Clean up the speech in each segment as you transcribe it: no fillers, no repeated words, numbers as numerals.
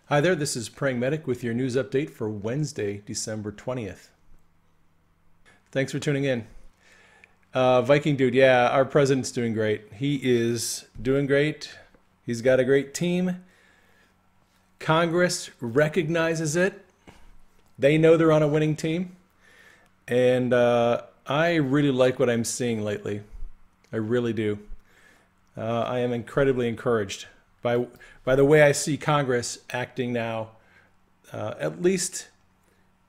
Hi there, this is Praying Medic with your news update for Wednesday, December 20th. Thanks for tuning in. Viking dude, yeah, our president's doing great. He is doing great. He's got a great team. Congress recognizes it. They know they're on a winning team. And I really like what I'm seeing lately. I really do. I am incredibly encouraged by the way I see Congress acting now. At least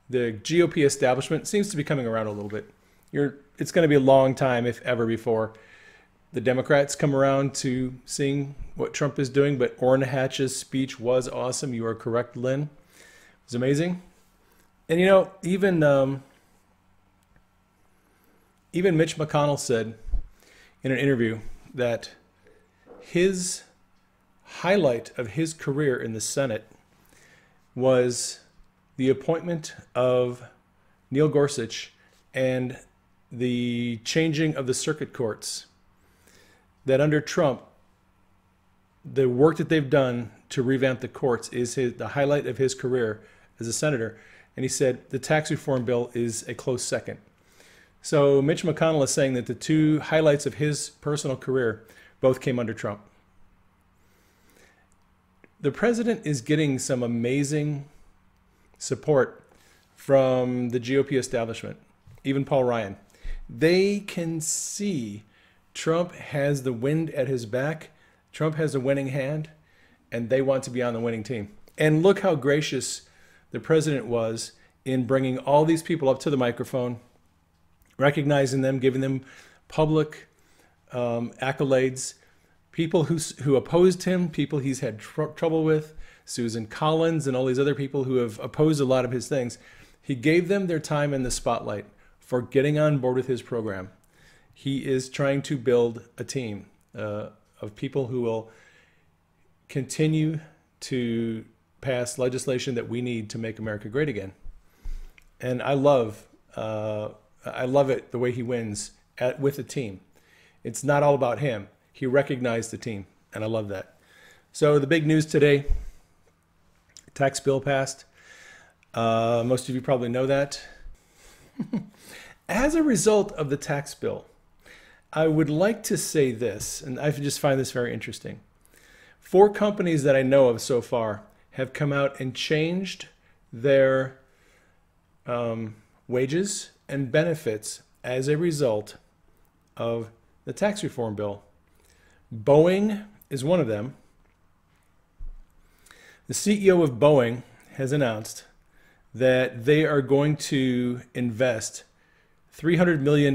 the GOP establishment seems to be coming around a little bit. It's going to be a long time, if ever, before the Democrats come around to seeing what Trump is doing. But Orrin Hatch's speech was awesome. You are correct, Lynn. It was amazing. And you know, even Mitch McConnell said in an interview that his highlight of his career in the Senate was the appointment of Neil Gorsuch and the changing of the circuit courts. That under Trump, the work that they've done to revamp the courts is the highlight of his career as a senator. And he said the tax reform bill is a close second. So Mitch McConnell is saying that the two highlights of his personal career both came under Trump. The president is getting some amazing support from the GOP establishment, even Paul Ryan. They can see Trump has the wind at his back. Trump has a winning hand, and they want to be on the winning team. And look how gracious the president was in bringing all these people up to the microphone, recognizing them, giving them public accolades. People who opposed him, people he's had trouble with, Susan Collins and all these other people who have opposed a lot of his things. He gave them their time in the spotlight for getting on board with his program. He is trying to build a team of people who will continue to pass legislation that we need to make America great again. And I love it the way he wins with a team. It's not all about him. He recognized the team, and I love that. So the big news today, tax bill passed. Most of you probably know that. As a result of the tax bill, I would like to say this, and I just find this very interesting. 4 companies that I know of so far have come out and changed their wages and benefits as a result of the tax reform bill. Boeing is one of them. The CEO of Boeing has announced that they are going to invest $300 million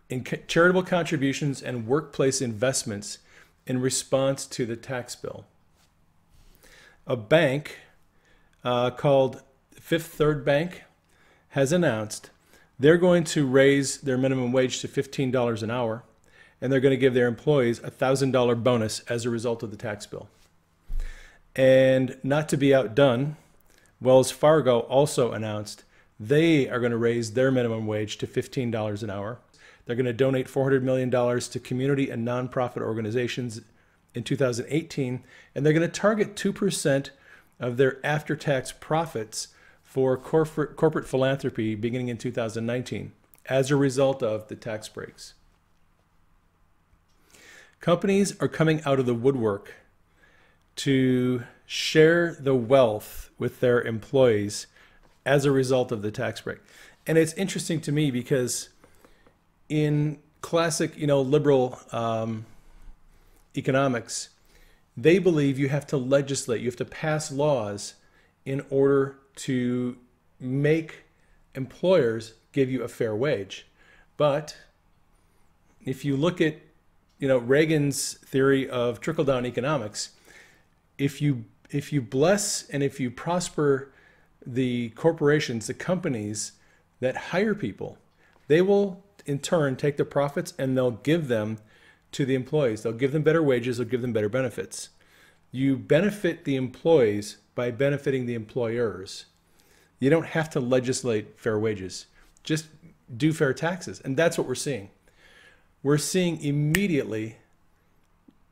in charitable contributions and workplace investments in response to the tax bill. A bank called Fifth Third Bank has announced they're going to raise their minimum wage to $15 an hour, and they're going to give their employees a $1,000 bonus as a result of the tax bill. And not to be outdone, Wells Fargo also announced they are going to raise their minimum wage to $15 an hour. They're going to donate $400 million to community and nonprofit organizations in 2018, and they're going to target 2% of their after-tax profits for corporate philanthropy beginning in 2019 as a result of the tax breaks. Companies are coming out of the woodwork to share the wealth with their employees as a result of the tax break. And it's interesting to me because in classic, liberal economics, they believe you have to legislate, you have to pass laws in order to make employers give you a fair wage. But if you look at Reagan's theory of trickle-down economics, if you bless and if you prosper the corporations, the companies that hire people, they will in turn take the profits and they'll give them to the employees. They'll give them better wages, they'll give them better benefits. You benefit the employees by benefiting the employers. You don't have to legislate fair wages. Just do fair taxes. And that's what we're seeing. We're seeing immediately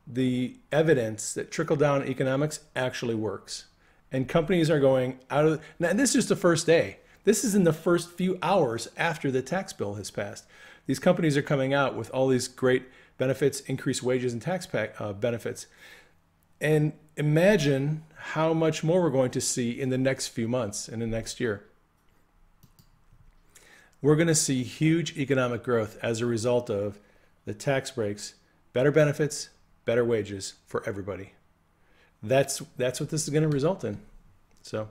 the evidence that trickle-down economics actually works. And companies are going out of, now, and this is just the first day. This is in the first few hours after the tax bill has passed. These companies are coming out with all these great benefits, increased wages and tax benefits. And imagine how much more we're going to see in the next few months, in the next year. We're going to see huge economic growth as a result of the tax breaks, better benefits, better wages for everybody. That's what this is going to result in. So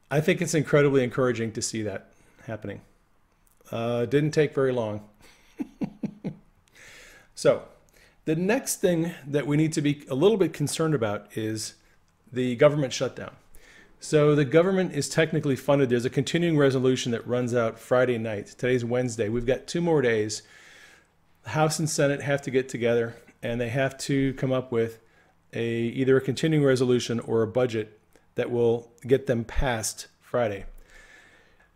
I think it's incredibly encouraging to see that happening. Didn't take very long. So the next thing that we need to be a little bit concerned about is the government shutdown. So the government is technically funded. There's a continuing resolution that runs out Friday night. Today's Wednesday. We've got 2 more days. The House and Senate have to get together and they have to come up with either a continuing resolution or a budget that will get them passed Friday.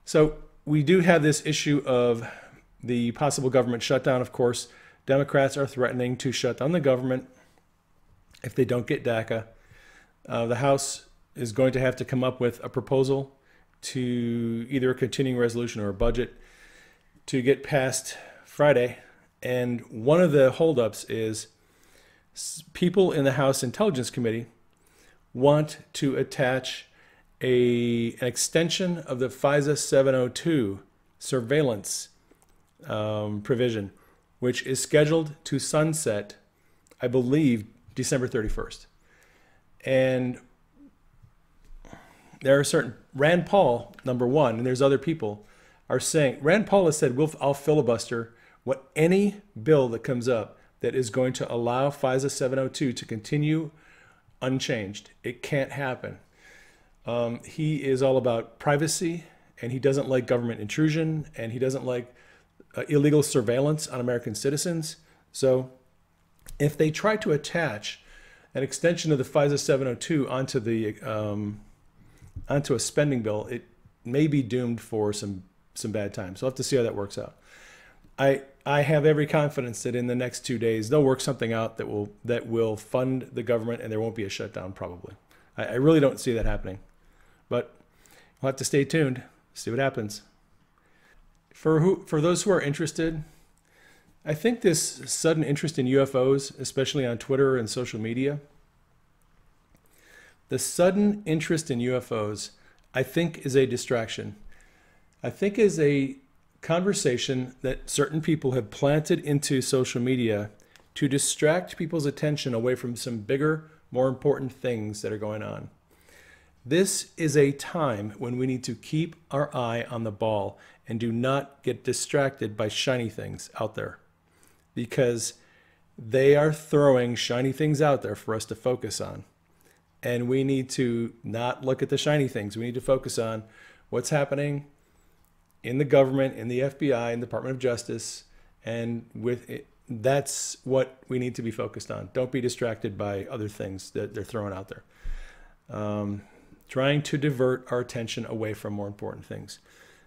So we do have this issue of the possible government shutdown. Of course, Democrats are threatening to shut down the government if they don't get DACA. The House is going to have to come up with a proposal to either a continuing resolution or a budget to get passed Friday. And one of the holdups is people in the House Intelligence Committee want to attach an extension of the FISA 702 surveillance provision, which is scheduled to sunset, I believe, December 31st. And there are certain, Rand Paul, number one, and there's other people, are saying, Rand Paul has said, I'll filibuster any bill that comes up that is going to allow FISA 702 to continue unchanged. It can't happen. He is all about privacy, and he doesn't like government intrusion, and he doesn't like illegal surveillance on American citizens. So if they try to attach an extension of the FISA 702 onto a spending bill, it may be doomed for some bad times. So we'll have to see how that works out. I have every confidence that in the next 2 days they'll work something out that will fund the government and there won't be a shutdown probably. I really don't see that happening, but we'll have to stay tuned, see what happens. For those who are interested, I think this sudden interest in UFOs, especially on Twitter and social media, the sudden interest in UFOs, I think is a distraction. I think is a conversation that certain people have planted into social media to distract people's attention away from some bigger, more important things that are going on. This is a time when we need to keep our eye on the ball and do not get distracted by shiny things out there, because they are throwing shiny things out there for us to focus on. And we need to not look at the shiny things. We need to focus on what's happening in the government, in the FBI, in the Department of Justice, and with it, that's what we need to be focused on. Don't be distracted by other things that they're throwing out there. Trying to divert our attention away from more important things.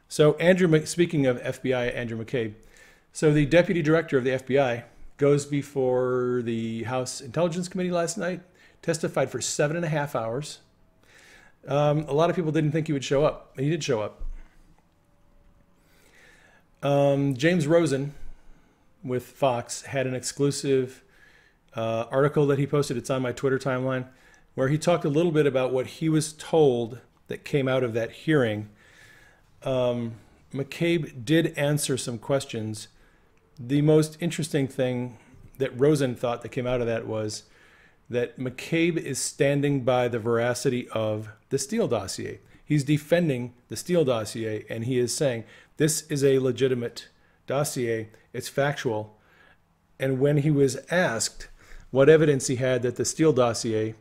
So speaking of FBI, Andrew McCabe, so the deputy director of the FBI goes before the House Intelligence Committee last night, testified for 7.5 hours. A lot of people didn't think he would show up, and he did show up. James Rosen with Fox had an exclusive article that he posted. It's on my Twitter timeline, where he talked a little bit about what he was told that came out of that hearing. McCabe did answer some questions. The most interesting thing that Rosen thought that came out of that was that McCabe is standing by the veracity of the Steele dossier. He's defending the Steele dossier, and he is saying this is a legitimate dossier. It's factual. And when he was asked what evidence he had that the Steele dossier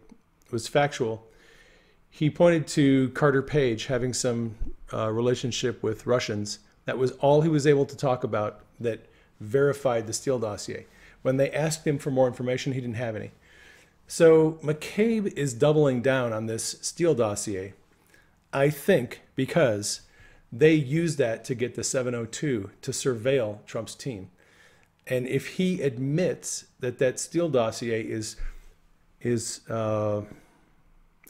was factual, he pointed to Carter Page having some relationship with Russians. That was all he was able to talk about that verified the Steele dossier. When they asked him for more information, he didn't have any. So McCabe is doubling down on this Steele dossier, I think, because they used that to get the 702 to surveil Trump's team. And if he admits that Steele dossier is a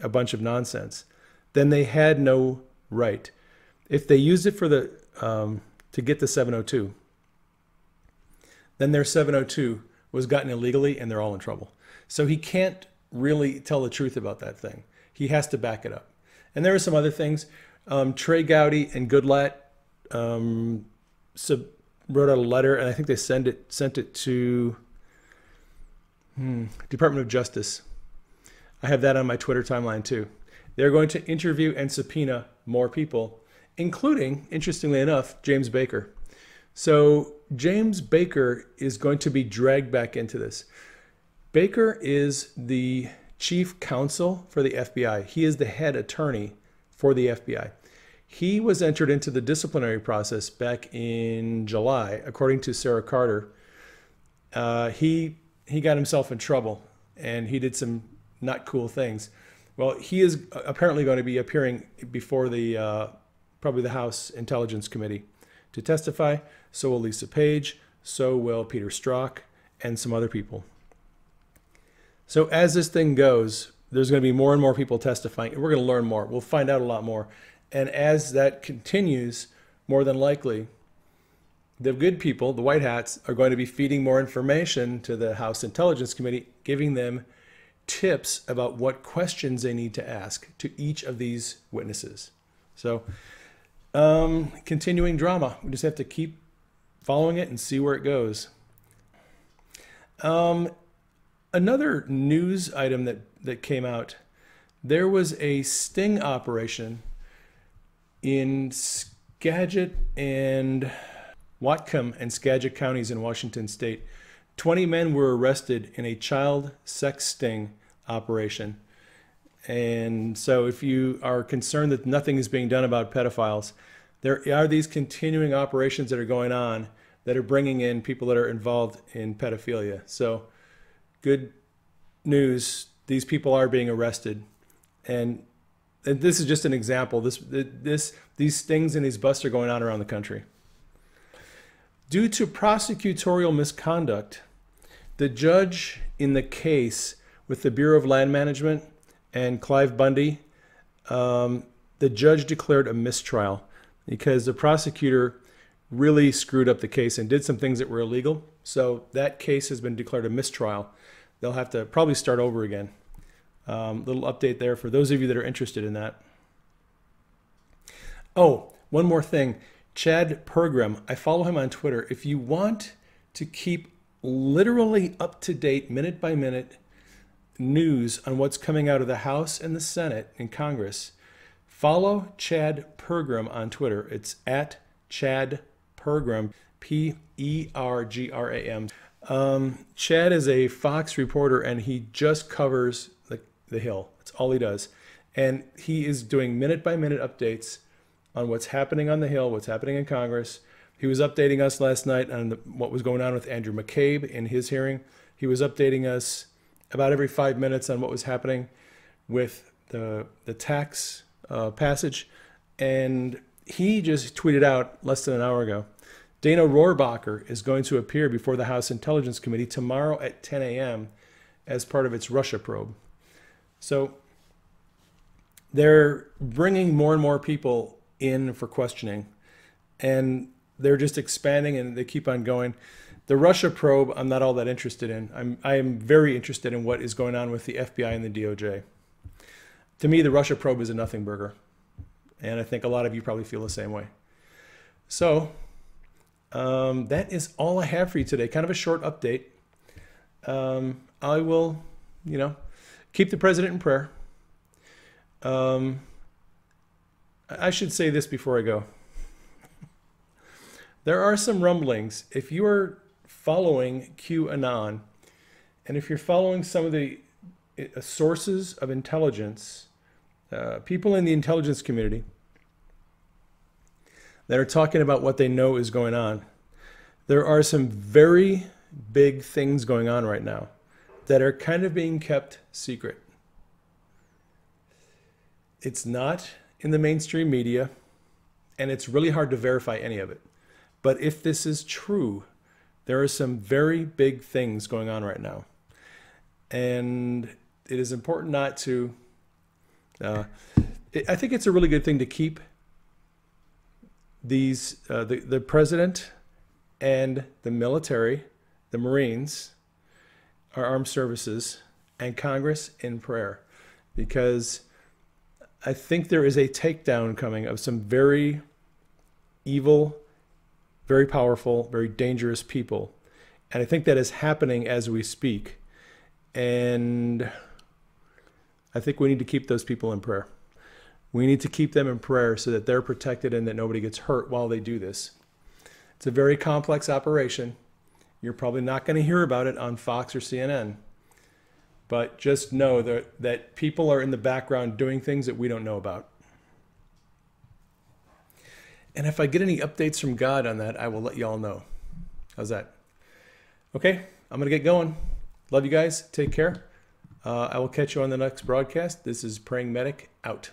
bunch of nonsense, then they had no right. If they used it for the to get the 702, then their 702 was gotten illegally, and they're all in trouble. So he can't really tell the truth about that thing. He has to back it up. And there are some other things. Trey Gowdy and Goodlatte wrote out a letter, and I think they sent it to Department of Justice. I have that on my Twitter timeline too. They're going to interview and subpoena more people, including, interestingly enough, James Baker. So James Baker is going to be dragged back into this. Baker is the chief counsel for the FBI. He is the head attorney for the FBI. He was entered into the disciplinary process back in July, according to Sarah Carter. He got himself in trouble, and he did some not cool things. Well, he is apparently going to be appearing before the probably the House Intelligence Committee to testify. So will Lisa Page, so will Peter Strzok, and some other people. So as this thing goes, there's going to be more and more people testifying, and we're going to learn more. We'll find out a lot more. And as that continues, more than likely, the good people, the white hats, are going to be feeding more information to the House Intelligence Committee, giving them tips about what questions they need to ask to each of these witnesses. So continuing drama. We just have to keep following it and see where it goes. Another news item that came out, there was a sting operation in Skagit and Whatcom and Skagit counties in Washington state. 20 men were arrested in a child sex sting operation. And so if you are concerned that nothing is being done about pedophiles, there are these continuing operations that are going on that are bringing in people that are involved in pedophilia. So good news, these people are being arrested. And this is just an example. These stings and these busts are going on around the country. Due to prosecutorial misconduct, the judge in the case with the Bureau of Land Management and Clive Bundy, the judge declared a mistrial because the prosecutor really screwed up the case and did some things that were illegal. So that case has been declared a mistrial. They'll have to probably start over again. Little update there for those of you that are interested in that. Oh, one more thing. Chad Pergram, I follow him on Twitter. If you want to keep literally up to date, minute by minute news on what's coming out of the House and the Senate and Congress, follow Chad Pergram on Twitter. It's at Chad Pergram, Pergram. Chad is a Fox reporter, and he just covers the Hill. That's all he does. And he is doing minute by minute updates on what's happening on the Hill, what's happening in Congress. He was updating us last night on what was going on with Andrew McCabe in his hearing. He was updating us about every 5 minutes on what was happening with the tax passage. And he just tweeted out less than an hour ago, Dana Rohrabacher is going to appear before the House Intelligence Committee tomorrow at 10 a.m. as part of its Russia probe. So they're bringing more and more people in for questioning, and they're just expanding, and they keep on going. The Russia probe, I'm not all that interested in. I am very interested in what is going on with the FBI and the DOJ. To me, the Russia probe is a nothing burger, and I think a lot of you probably feel the same way. So that is all I have for you today. Kind of a short update. I will, keep the president in prayer. I should say this before I go. There are some rumblings. If you are following QAnon, and if you're following some of the sources of intelligence, people in the intelligence community that are talking about what they know is going on, there are some very big things going on right now that are kind of being kept secret. It's not in the mainstream media, and it's really hard to verify any of it. But if this is true, There are some very big things going on right now. And it is important not to, I think it's a really good thing to keep the president and the military, the Marines, our armed services, and Congress in prayer, because I think there is a takedown coming of some very evil, very powerful, very dangerous people. And I think that is happening as we speak. And I think we need to keep those people in prayer. We need to keep them in prayer so that they're protected and that nobody gets hurt while they do this. It's a very complex operation. You're probably not going to hear about it on Fox or CNN. But just know that people are in the background doing things that we don't know about. And if I get any updates from God on that, I will let you all know. How's that? Okay, I'm going to get going. Love you guys. Take care. I will catch you on the next broadcast. This is Praying Medic out.